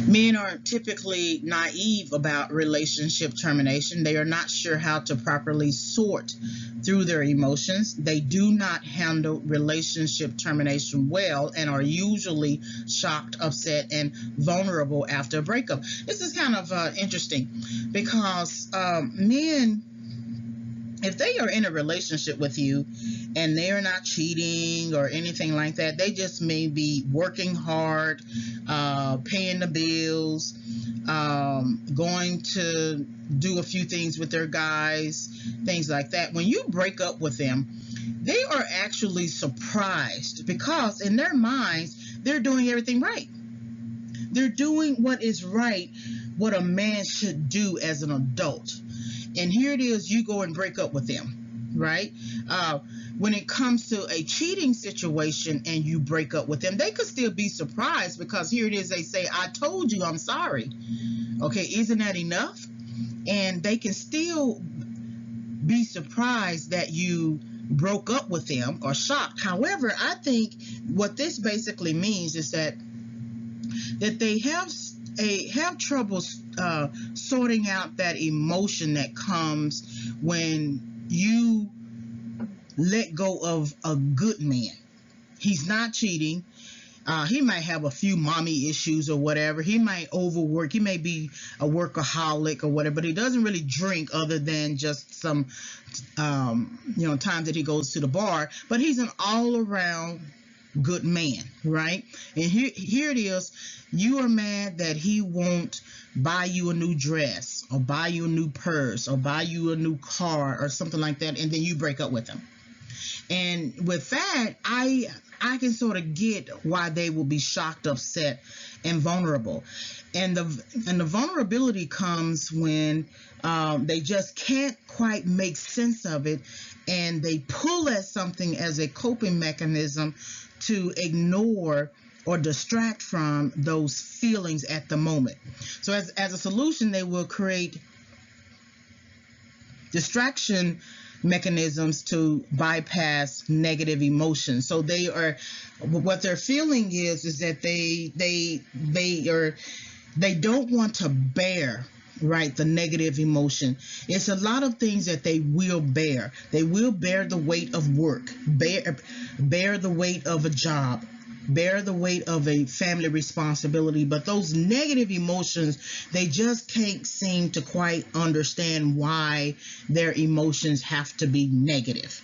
Men are typically naive about relationship termination. They are not sure how to properly sort through their emotions. They do not handle relationship termination well and are usually shocked, upset, and vulnerable after a breakup. This is kind of interesting because men, if they are in a relationship with you and they are not cheating or anything like that, they just may be working hard, paying the bills, going to do a few things with their guys, things like that. When you break up with them, they are actually surprised because in their minds, they're doing everything right. They're doing what is right, what a man should do as an adult. And here it is, you go and break up with them, right? When it comes to a cheating situation and you break up with them, they could still be surprised because here it is, they say, I told you I'm sorry. Okay, isn't that enough? And they can still be surprised that you broke up with them or shocked. However, I think what this basically means is that they have trouble sorting out that emotion that comes when you let go of a good man. He's not cheating. He might have a few mommy issues or whatever. He might overwork. He may be a workaholic or whatever, but he doesn't really drink other than just some, times that he goes to the bar. But he's an all-around good man, right? And here it is. You are mad that he won't buy you a new dress or buy you a new purse or buy you a new car or something like that, and then you break up with him. And with that, I can sort of get why they will be shocked, upset, and vulnerable. And the vulnerability comes when they just can't quite make sense of it, and they pull at something as a coping mechanism to ignore or distract from those feelings at the moment. So as a solution, they will create distraction mechanisms to bypass negative emotions. So what they're feeling is that they don't want to bear, right, the negative emotion. It's a lot of things that they will bear. They will bear the weight of work, bear the weight of a job, bear the weight of a family responsibility, but those negative emotions, they just can't seem to quite understand why their emotions have to be negative.